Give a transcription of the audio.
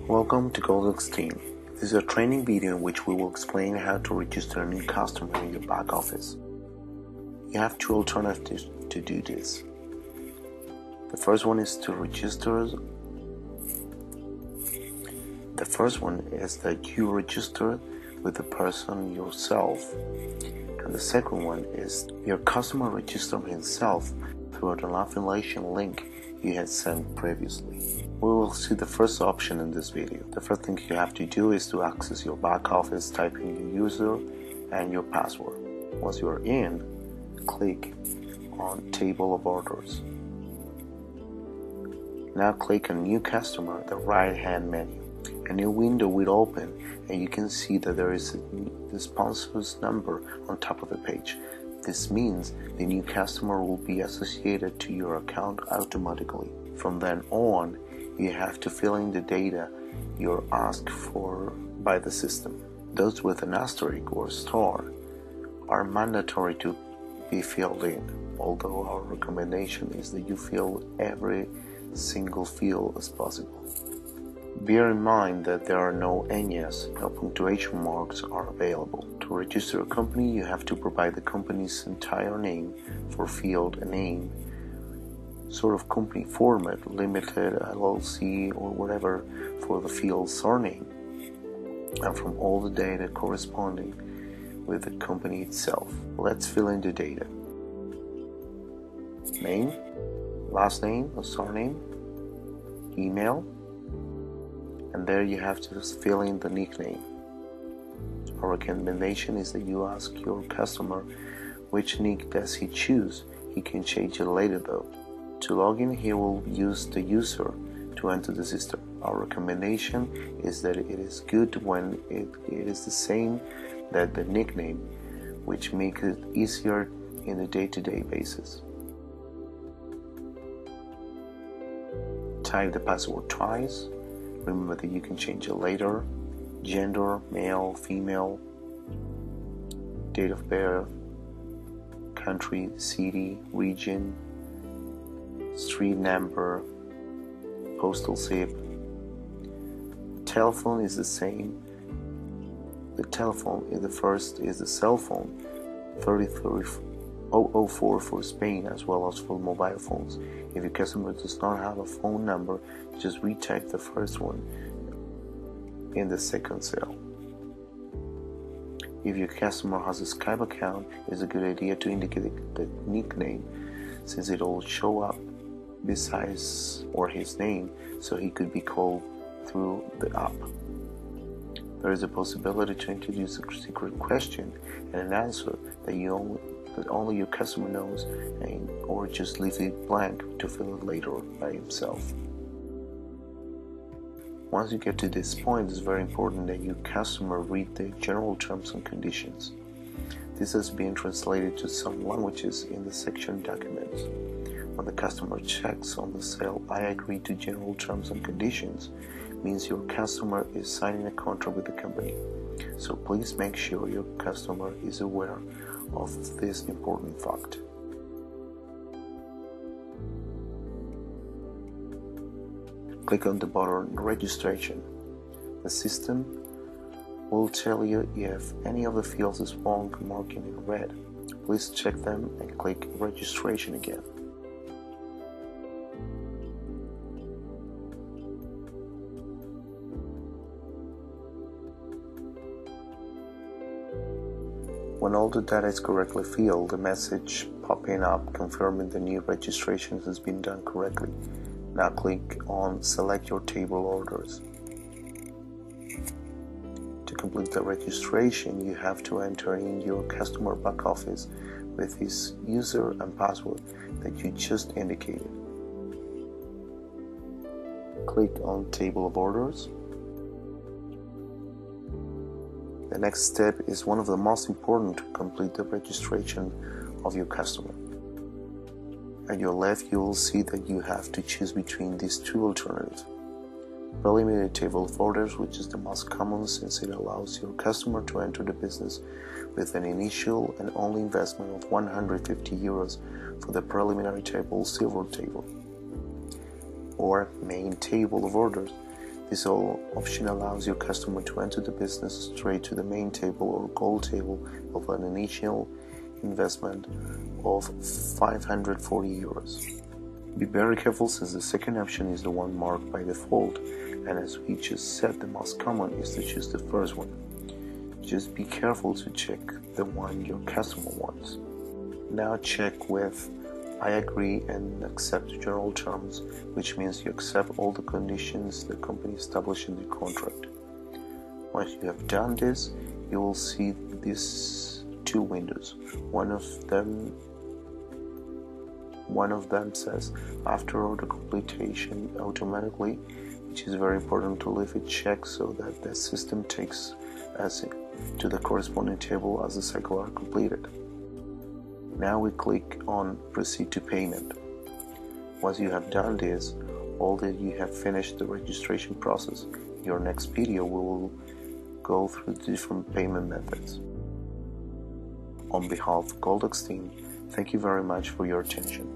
Welcome to Emgoldex team. This is a training video in which we will explain how to register a new customer in your back office. You have two alternatives to do this. The first one is that you register with the person yourself, and the second one is your customer register himself through an affiliation link you had sent previously. We will see the first option in this video. The first thing you have to do is to access your back office, type in your user and your password. Once you are in, click on Table of Orders. Now click on New Customer, the right-hand menu. A new window will open and you can see that there is the sponsor's number on top of the page. This means the new customer will be associated to your account automatically. From then on, you have to fill in the data you're asked for by the system. Those with an asterisk or star are mandatory to be filled in, although our recommendation is that you fill every single field as possible. Bear in mind that there are no NS, no punctuation marks are available. To register a company, you have to provide the company's entire name for field a name, sort of company format, limited, LLC, or whatever for the field surname, and from all the data corresponding with the company itself. Let's fill in the data. Name, last name or surname, email, and there you have to fill in the nickname. Our recommendation is that you ask your customer which nick does he choose. He can change it later though. To log in, he will use the user to enter the system. Our recommendation is that it is good when it is the same that the nickname, which makes it easier in a day-to-day basis. Type the password twice. Remember that you can change it later. Gender, male, female, date of birth, country, city, region, street number, postal zip. Telephone is the same. The telephone is the first is the cell phone, 004 for Spain as well as for mobile phones. If your customer does not have a phone number, just retype the first one in the second cell. If your customer has a Skype account, it's a good idea to indicate the nickname, since it will show up besides or his name, so he could be called through the app. There is a possibility to introduce a secret question and an answer that only your customer knows, or just leave it blank to fill it later by himself. Once you get to this point, it's very important that your customer read the general terms and conditions. This has been translated to some languages in the section Documents. When the customer checks on the cell I agree to general terms and conditions, means your customer is signing a contract with the company. So please make sure your customer is aware of this important fact. Click on the button Registration. The system will tell you if any of the fields is wrong, marking in red. Please check them and click Registration again. When all the data is correctly filled, the message popping up confirming the new registration has been done correctly. Now click on Select your table orders. To complete the registration, you have to enter in your customer back office with his user and password that you just indicated. Click on Table of Orders. The next step is one of the most important to complete the registration of your customer. At your left, you will see that you have to choose between these two alternatives. Preliminary Table of Orders, which is the most common since it allows your customer to enter the business with an initial and only investment of 150 euros for the preliminary table, silver table. Or Main Table of Orders. This option allows your customer to enter the business straight to the main table or goal table of an initial investment of 540 euros. Be very careful, since the second option is the one marked by default, and as we just said, the most common is to choose the first one. Just be careful to check the one your customer wants. Now check with I agree and accept general terms, which means you accept all the conditions the company established in the contract. Once you have done this, you will see these two windows. One of them says after order completion automatically, which is very important to leave it checked so that the system takes us to the corresponding table as the cycle are completed. Now we click on proceed to payment. Once you have done this, all that you have finished the registration process. In your next video we will go through the different payment methods. On behalf of Emgoldex team, thank you very much for your attention.